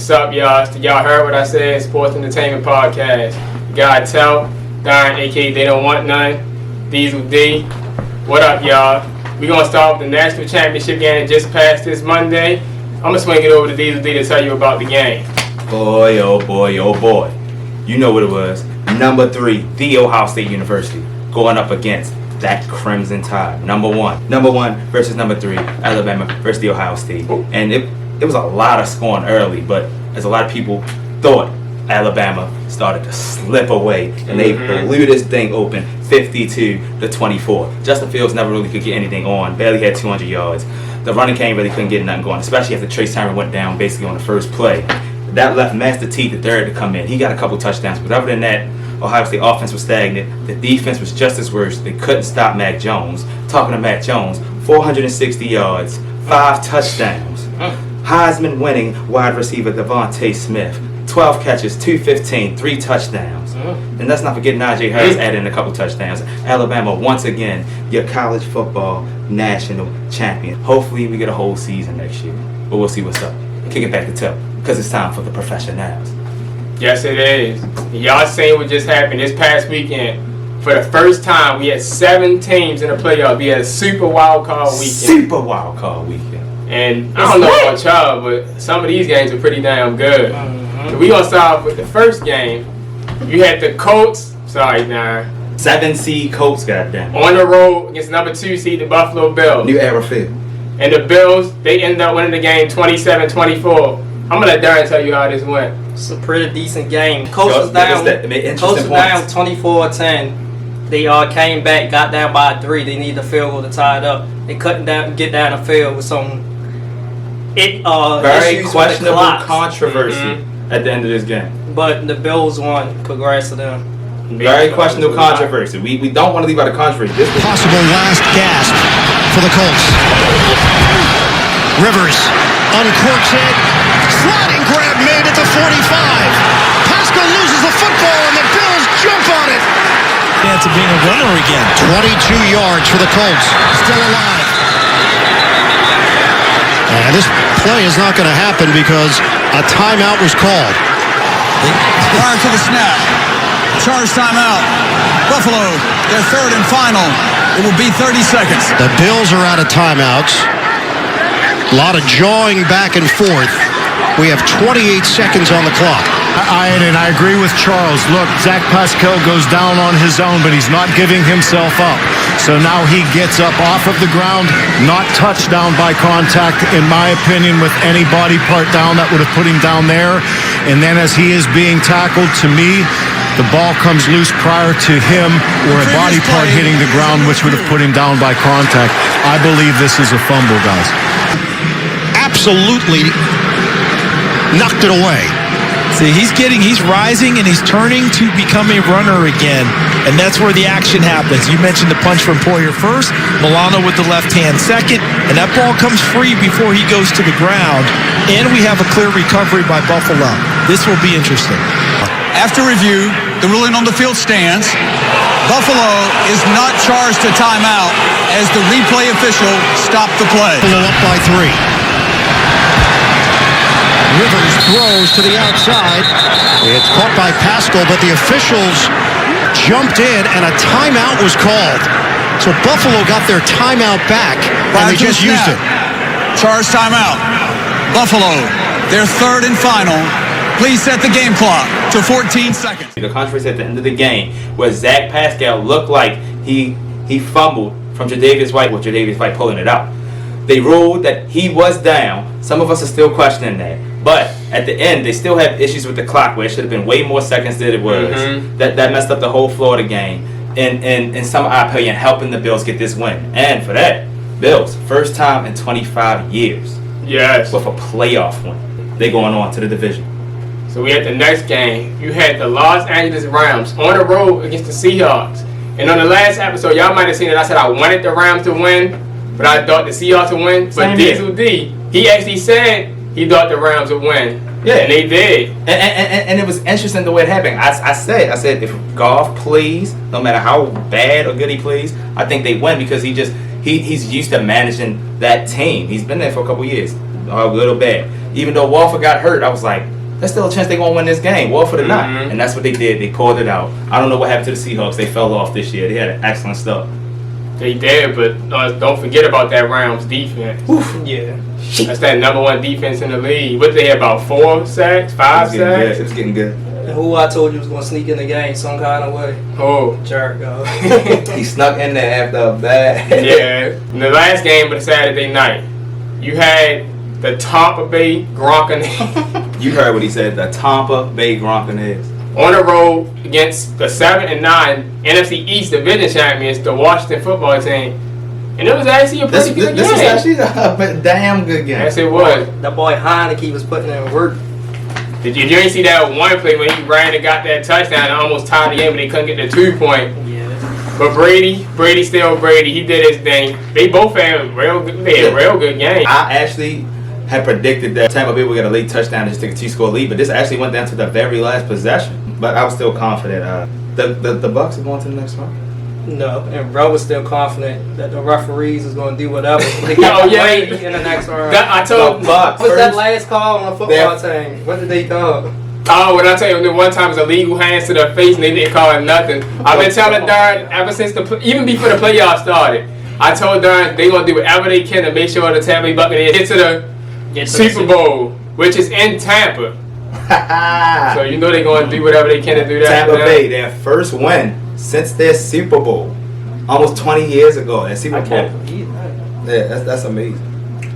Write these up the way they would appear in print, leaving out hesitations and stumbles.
What's up, y'all? Y'all heard what I said, Sports Entertainment Podcast. You gotta tell Damnnn, aka They Don't Want None, Diesel D. What up, y'all? We gonna start with the National Championship game that just passed this Monday. I'm gonna swing it over to Diesel D to tell you about the game. Boy, oh boy, oh boy. You know what it was. Number 3, The Ohio State University, going up against that Crimson Tide. Number one versus number 3, Alabama versus the Ohio State. And it was a lot of scoring early, but as a lot of people thought, Alabama started to slip away, and they blew this thing open 52-24. Justin Fields never really could get anything on, barely had 200 yards. The running game really couldn't get nothing going, especially after Trace Terman went down basically on the first play. That left Master T the third to come in. He got a couple touchdowns, but other than that, Ohio State offense was stagnant. The defense was just as worse. They couldn't stop Mac Jones. Talking to Mac Jones, 460 yards, 5 touchdowns. Heisman winning wide receiver Devontae Smith, 12 catches, 215, 3 touchdowns. And let's not forget Najee Harris adding a couple touchdowns. Alabama, once again, your college football national champion. Hopefully we get a whole season next year, but we'll see what's up. Kick it back to Tip, because it's time for the professionals. Yes, it is. Y'all seen what just happened this past weekend. For the first time, we had 7 teams in the playoffs. We had a Super Wild Card Weekend. Super Wild Card Weekend. And I don't know about y'all, but some of these games are pretty damn good. So we gonna start off with the first game. You had the Colts. Sorry, Damnnn. 7 seed Colts, goddamn. On the road against number 2 seed, the Buffalo Bills. New Era Field. And the Bills, they ended up winning the game 27-24. I'm gonna let Darren tell you how this went. It's a pretty decent game. Coach was down 24-10. They came back, got down by 3. They needed a field goal to tie it up. They couldn't get down the field with some very questionable controversy at the end of this game. But the Bills won. Congrats to them. Very questionable controversy. We don't want to leave out a controversy. This was possible last gasp for the Colts. Rivers uncorks it. Sliding grab made at the 45. Pascal loses the football and the Bills jump on it. Chance of being a runner again. 22 yards for the Colts. Still alive. And this play is not going to happen because a timeout was called. Prior to the snap. Charge timeout. Buffalo, their third and final. It will be 30 seconds. The Bills are out of timeouts. A lot of jawing back and forth. We have 28 seconds on the clock. I agree with Charles. Look, Zach Pascal goes down on his own, but he's not giving himself up. So now he gets up off of the ground, not touched down by contact, in my opinion, with any body part down that would have put him down there. And then as he is being tackled, to me, the ball comes loose prior to him or a body part hitting the ground, which would have put him down by contact. I believe this is a fumble, guys. Absolutely knocked it away. See, he's rising and he's turning to become a runner again, and that's where the action happens. You mentioned the punch from Poyer first, Milano with the left hand second, and that ball comes free before he goes to the ground, and we have a clear recovery by Buffalo. This will be interesting. After review, the ruling on the field stands. Buffalo is not charged a timeout as the replay official stopped the play. Buffalo up by 3. Rivers throws to the outside. It's caught by Pascal, but the officials jumped in and a timeout was called. So Buffalo got their timeout back and they just used it. Charge timeout. Buffalo, their third and final. Please set the game clock to 14 seconds. The controversy at the end of the game where Zach Pascal looked like he fumbled from Tre'Davious White with Tre'Davious White pulling it out. They ruled that he was down. Some of us are still questioning that. But at the end, they still have issues with the clock where it should have been way more seconds than it was. That messed up the whole flow of the game. And in some opinion, helping the Bills get this win. And for that, Bills, first time in 25 years. Yes. With a playoff win. They going on to the division. So we had the next game. You had the Los Angeles Rams on the road against the Seahawks. And on the last episode, y'all might have seen that I said I wanted the Rams to win, but I thought the Seahawks would win. But Diesel D, he actually said he thought the Rams would win. Yeah. And they did. And it was interesting the way it happened. I said if Goff plays, no matter how bad or good he plays, I think they win because he's used to managing that team. He's been there for a couple years, good or bad. Even though Walford got hurt, I was like, there's still a chance they're going to win this game. War for the night. And that's what they did. They pulled it out. I don't know what happened to the Seahawks. They fell off this year. They had an excellent start. They did, but don't forget about that Rams defense. Yeah. That's that number 1 defense in the league. What, they had about 4 sacks, 5 sacks? It was getting good. And who I told you was going to sneak in the game some kind of way? Oh. Jericho. He snuck in there after a bad. Yeah. In the last game of the Saturday night, you had the Tampa Bay Wknd. You heard what he said, the Tampa Bay Wknd. On the road against the 7-9 NFC East Division champions, the Washington football team. And it was actually a pretty good game. This was actually a damn good game. Yes, it was. That boy Heineke was putting in work. Did you ain't see that one play when he ran and got that touchdown and almost tied the game, but they couldn't get the 2-point? Yeah. But Brady still Brady. He did his thing. They both had real good game. I actually had predicted that Tampa Bay would get a late touchdown and just take a 2-score lead, but this actually went down to the very last possession. But I was still confident. The Bucs are going to the next round. No, and bro was still confident that the referees was going to do whatever. They got Brady in the next round. I told the Bucs. What's that last call on the football team? What did they call? Oh, when I tell you, the one time it was illegal hands to their face and they didn't call it nothing. I've been telling Darn ever since even before the playoffs started. I told Darn they gonna do whatever they can to make sure the Tampa Bay Buccaneers get to the Super Bowl, which is in Tampa. So you know they're gonna do whatever they can to do that. Tampa Bay, their first win since their Super Bowl, almost 20 years ago. That Super Bowl. Yeah, that's amazing.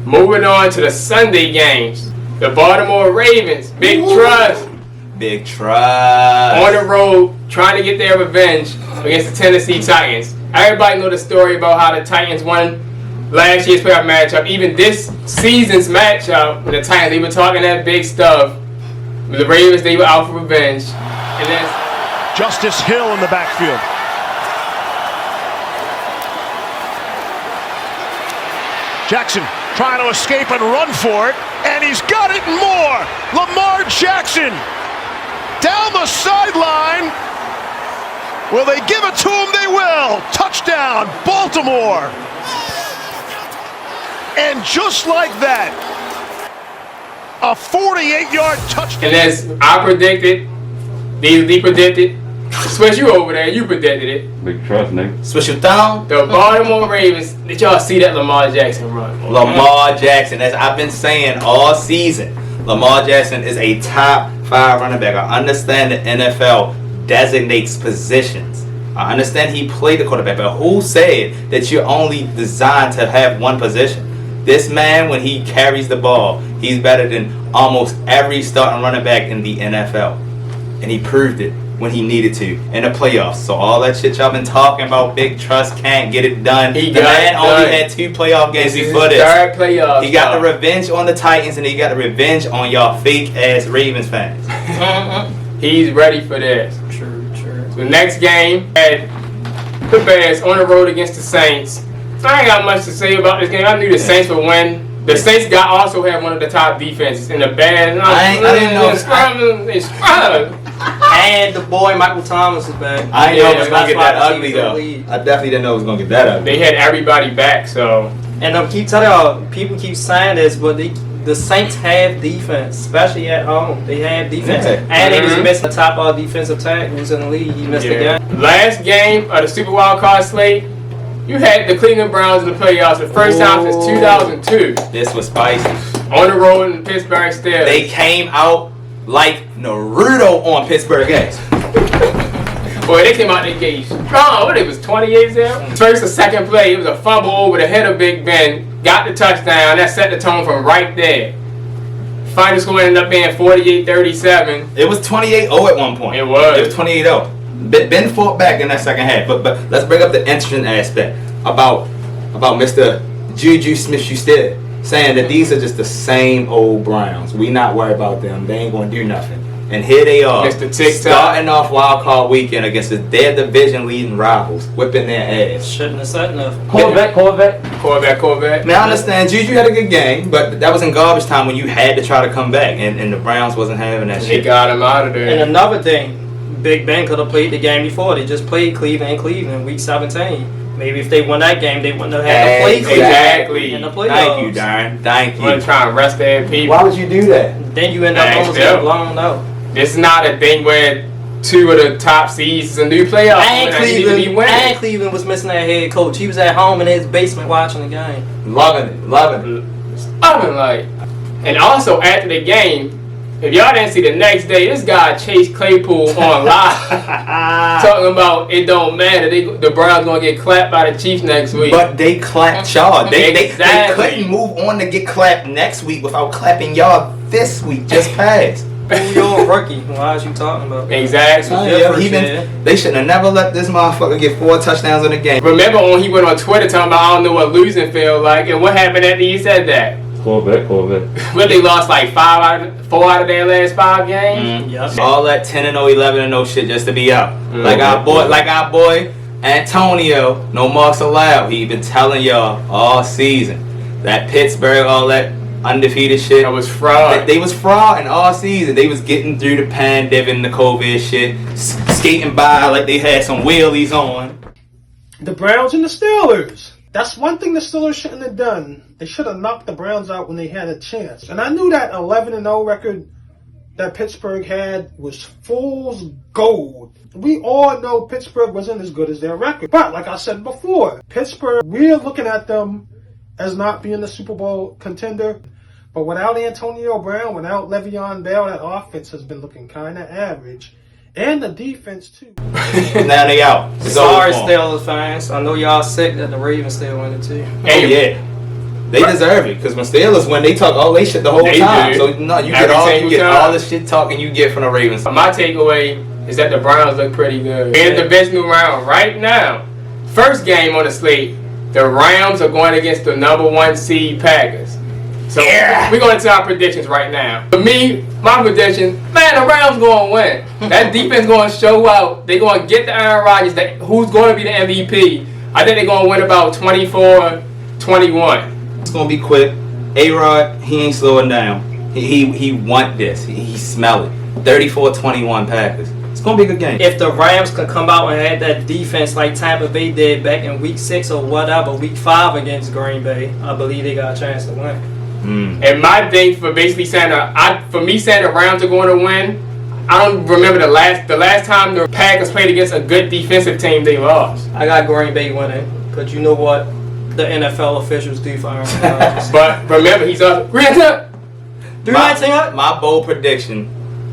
Moving on to the Sunday games, the Baltimore Ravens, Big Trust. Big Trust. On the road, trying to get their revenge against the Tennessee Titans. Everybody know the story about how the Titans won last year's playoff matchup. Even this season's matchup with the Titans, they were talking that big stuff. With the Ravens, they were out for revenge. And then Justice Hill in the backfield. Jackson trying to escape and run for it, and he's got it and more. Lamar Jackson down the sideline. Will they give it to him? They will. Touchdown, Baltimore. And just like that, a 48-yard touchdown. And as I predicted, they predicted. Swish, you over there, you predicted it. Big trust, nigga. Switch your thumb. The Baltimore Ravens, did y'all see that Lamar Jackson run? Lamar Jackson, as I've been saying all season, Lamar Jackson is a top 5 running back. I understand the NFL designates positions. I understand he played the quarterback, but who said that you're only designed to have one position? This man, when he carries the ball, he's better than almost every starting running back in the NFL. And he proved it when he needed to in the playoffs. So all that shit y'all been talking about, Big Trust can't get it done. The man only had 2 playoff games before this. Third playoff. He got the revenge on the Titans and he got the revenge on y'all fake ass Ravens fans. He's ready for this. True. The next game had the Bears on the road against the Saints. I ain't got much to say about this game. I knew the Saints would win. The Saints also have one of the top defenses in the Bears. I didn't know. And the boy Michael Thomas is back. I didn't know it was that's gonna get why that the ugly Chiefs are though. lead. I definitely didn't know it was gonna get that ugly. They had everybody back, so. And I keep telling y'all, people keep saying this, but the Saints have defense, especially at home. They have defense. Yeah. And they was missing the top all defensive tackles in the league. He missed the game. Last game of the Super Wild Card slate, you had the Cleveland Browns in the playoffs the first time since 2002. This was spicy. On the road in Pittsburgh Steelers. They came out like Naruto on Pittsburgh games. Boy, they came out the gate strong. What, it was 28 there? First or second play, it was a fumble over the head of Big Ben. Got the touchdown. That set the tone from right there. Final score ended up being 48-37. It was 28-0 at one point. It was. It was 28-0. Ben fought back in that second half. But let's bring up the interesting aspect about Mr. Juju Smith-Schuster saying that these are just the same old Browns. We not worried about them. They ain't going to do nothing. And here they are, Mr. TikTok. starting off Wild Card Weekend against their division leading rivals, whipping their ass. Shouldn't have said nothing. Corvette. Now I understand Juju had a good game, but that was in garbage time when you had to try to come back, and the Browns wasn't having that They shit. got him out of there. And another thing, Big Ben could have played the game before. They just played Cleveland in Week 17. Maybe if they won that game, they wouldn't have had to play Exactly. in the playoffs. Thank you, Darn. Thank You want you. to try and rest their people. Why would you do that? Then you end up almost getting blown out. This is not a thing where 2 of the top seeds is a new playoff. And Cleveland was missing their head coach. He was at home in his basement watching the game. Loving it. Like, and also after the game, if y'all didn't see the next day, this guy Chase Claypool on live talking about it don't matter. The Browns gonna get clapped by the Chiefs next week. But they clapped y'all. They Exactly. couldn't move on to get clapped next week without clapping y'all this week just passed. You're a rookie. Why is you talking about? Exactly. They shouldn't have never let this motherfucker get 4 touchdowns in the game. Remember when he went on Twitter talking about I don't know what losing feel like, and what happened after he said that? Corvette. But they lost like 4 out of their last 5 games. Yep. All that 10-0, 11-0 shit just to be out. Like our boy Antonio, no marks allowed. He been telling y'all all season that Pittsburgh, all that undefeated shit. That was fraud. They was frauding all season. They was getting through the pandemic and the COVID shit, skating by like they had some wheelies on. The Browns and the Steelers. That's one thing the Steelers shouldn't have done. They should have knocked the Browns out when they had a chance. And I knew that 11-0 record that Pittsburgh had was fool's gold. We all know Pittsburgh wasn't as good as their record. But like I said before, Pittsburgh, we're looking at them as not being the Super Bowl contender. But without Antonio Brown, without Le'Veon Bell, that offense has been looking kind of average. And the defense, too. Now they out. It's Sorry, over for 'em. Steelers fans. I know y'all sick that the Ravens still winning too. Oh yeah, they deserve it because when Steelers win, they talk all they shit the whole They time. do. So no, you Every get all single time. all the shit talking you get from the Ravens. My takeaway is that the Browns look pretty good. In the divisional round right now, first game on the slate, the Rams are going against the number 1 seed Packers. So we're going to our predictions right now. For me, my prediction, man, the Rams going to win. That defense going to show out. They're going to get the Aaron Rodgers, who's going to be the MVP. I think they're going to win about 24-21. It's gonna be quick. A-Rod, he ain't slowing down. He want this. He smell it. 34-21 Packers. It's gonna be a good game. If the Rams could come out and have that defense like Tampa Bay did back in week 6 or whatever, week 5 against Green Bay, I believe they got a chance to win. And my thing for basically saying for me saying the Rams are going to win, I don't remember the last time the Packers played against a good defensive team they lost. I got Green Bay winning, because you know what the NFL officials do for Aaron Rodgers. But remember, he's up. My bold prediction: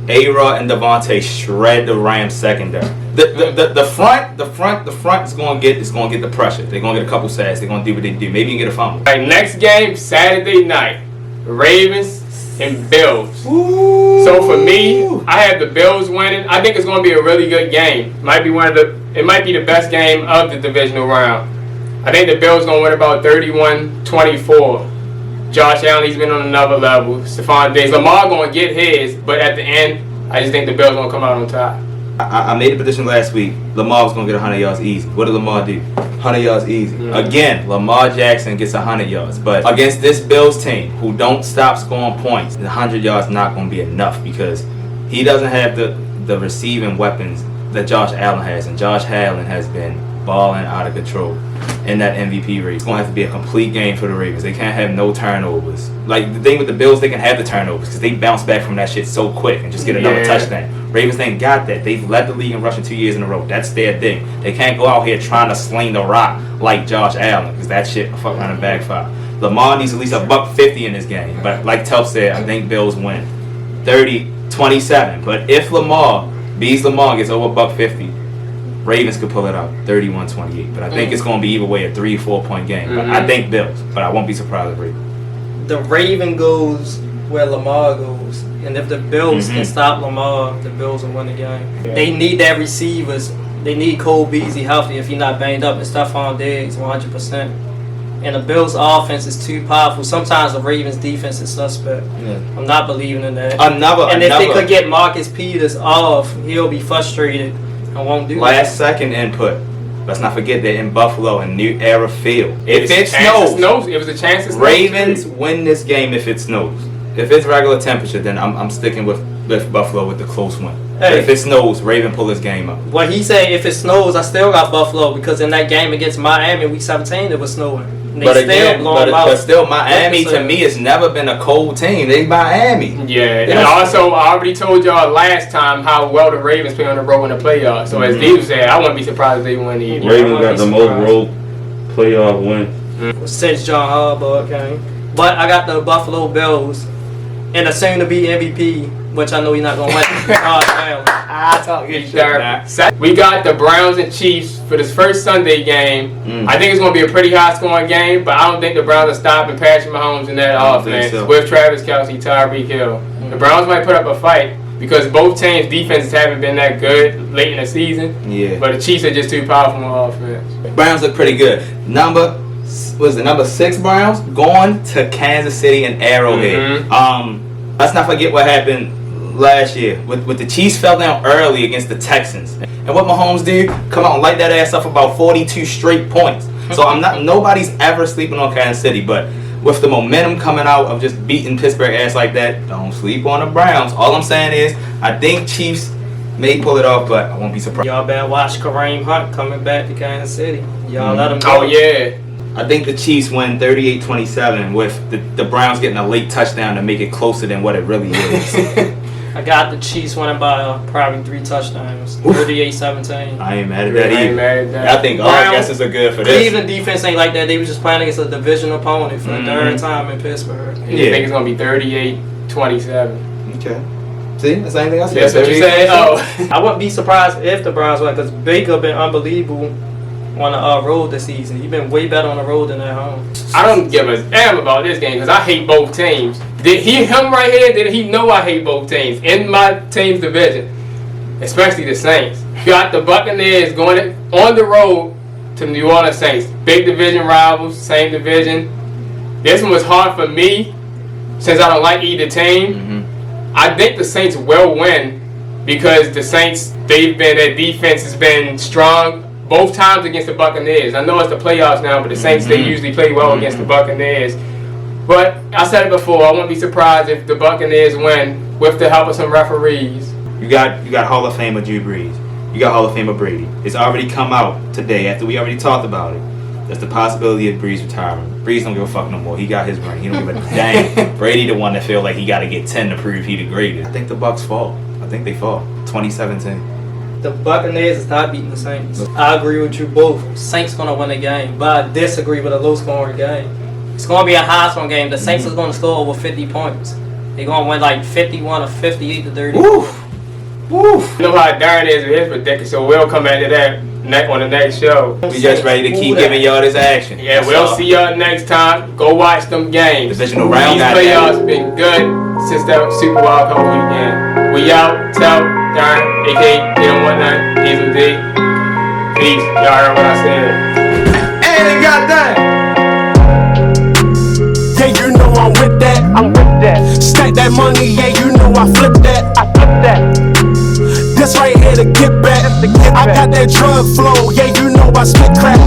A-Rod and Devontae shred the Rams secondary. The front is gonna get the pressure. They're gonna get a couple sacks. They're gonna do what they do. Maybe you can get a fumble. All right, next game Saturday night, Ravens and Bills. Ooh. So for me, I have the Bills winning. I think it's going to be a really good game. It might be the best game of the divisional round. I think the Bills going to win about 31-24. Josh Allen, he's been on another level. Stephon Diggs, Lamar going to get his, but at the end, I just think the Bills going to come out on top. I made a prediction last week. Lamar was gonna get 100 yards easy. What did Lamar do? 100 yards easy. Again, Lamar Jackson gets 100 yards. But against this Bills team who don't stop scoring points, the 100 yards not gonna be enough because he doesn't have the receiving weapons that Josh Allen has, and Josh Allen has been balling out of control in that MVP race. It's gonna have to be a complete game for the Ravens. They can't have no turnovers. Like the thing with the Bills, they can have the turnovers because they bounce back from that shit so quick and just get another touchdown. Ravens ain't got that. They've led the league in rushing 2 years in a row. That's their thing. They can't go out here trying to sling the rock like Josh Allen because that shit fuck around and backfire. Lamar needs at least $150 in this game. But like Telp said, I think Bills win 30-27. But if Lamar gets over $150, Ravens could pull it out 31-28. But I think it's going to be either way a 3-4 point game. But I think Bills. But I won't be surprised if Ravens. The Raven goes where Lamar goes. And if the Bills can stop Lamar, the Bills will win the game. Yeah. They need their receivers. They need Cole Beasley healthy if he's not banged up. And Stephon Diggs 100%. And the Bills' offense is too powerful. Sometimes the Ravens' defense is suspect. Yeah. I'm not believing in that. If they could get Marcus Peters off, he'll be frustrated and won't do that. Last second input. Let's not forget they're in Buffalo and New Era Field. If it snows, it was a chance to snow. Ravens win this game if it snows. If it's regular temperature, then I'm sticking with Buffalo with the close win. Hey, If it snows, Raven pull his game up. what he said, if it snows, I still got Buffalo because in that game against Miami, Week 17, it was snowing. And they But still again, blown them out. but still, Miami to me has never been a cold team. They Miami. Yeah, and also I already told y'all last time how well the Ravens play on the road in the playoffs. So as Diesel said, I wouldn't be surprised if they win either. Ravens got the most road playoff wins. Since John Harbaugh came. But I got the Buffalo Bills and the soon-to-be MVP, which I know he's not going to win. I talk good shit. We got the Browns and Chiefs for this first Sunday game. I think it's going to be a pretty high-scoring game, but I don't think the Browns are stopping Patrick Mahomes in that offense with Travis Kelce, Tyreek Hill. The Browns might put up a fight because both teams' defenses haven't been that good late in the season. Yeah. But the Chiefs are just too powerful on offense. Browns look pretty good. Number 6 Browns going to Kansas City and Arrowhead. Let's not forget what happened last year with the Chiefs fell down early against the Texans, and what Mahomes did, come out and light that ass up about 42 straight points. So nobody's ever sleeping on Kansas City, but with the momentum coming out of just beating Pittsburgh ass like that, don't sleep on the Browns. All I'm saying is I think Chiefs may pull it off, but I won't be surprised. Y'all better watch Kareem Hunt coming back to Kansas City. Y'all let him go. Oh yeah. I think the Chiefs win 38-27 with the Browns getting a late touchdown to make it closer than what it really is. I got the Chiefs winning by probably 3 touchdowns, 38-17. I ain't mad at that either. I think all guesses are good for this. Cleveland defense ain't like that. They were just playing against a division opponent for the third time in Pittsburgh. I think it's going to be 38-27. Okay. See, that's the same thing I said. That's what you said? Oh. I wouldn't be surprised if the Browns win because Baker been unbelievable on the road this season. He's been way better on the road than at home. I don't give a damn about this game because I hate both teams. Did he know I hate both teams in my team's division, especially the Saints. Got the Buccaneers going on the road to the New Orleans Saints. Big division rivals, same division. This one was hard for me since I don't like either team. I think the Saints will win because the Saints, their defense has been strong both times against the Buccaneers. I know it's the playoffs now, but the Saints, they usually play well against the Buccaneers. But I said it before, I wouldn't be surprised if the Buccaneers win with the help of some referees. You got Hall of Famer Drew Brees. You got Hall of Famer Brady. It's already come out today after we already talked about it. There's the possibility of Brees retiring. Brees don't give a fuck no more. He got his ring. He don't give a damn. Brady the one that feel like he got to get 10 to prove he the greatest. I think the Bucs fall. I think they fall. 2017. The Buccaneers is not beating the Saints. I agree with you both. Saints gonna win the game, but I disagree with a low-scoring game. It's gonna be a high-scoring game. The Saints is gonna score over 50 points. They're gonna win like 51 or 58-30. Woof. Woof. You know how Darren is with his prediction, so we'll come back to that on the next show. We just ready to keep giving y'all this action. Yeah, we'll see y'all next time. Go watch them games. Divisional round. These playoffs been good since that Super Wild Card Wknd. We out. Tell Darren, a.k.a. They Don't Want None, Diesel D. Peace. Y'all heard what I said. And it got done. Yeah, you know I'm with that. Stack that money, yeah, you know I flip that. This right here to get back. I got that drug flow, yeah, you know I spit crack.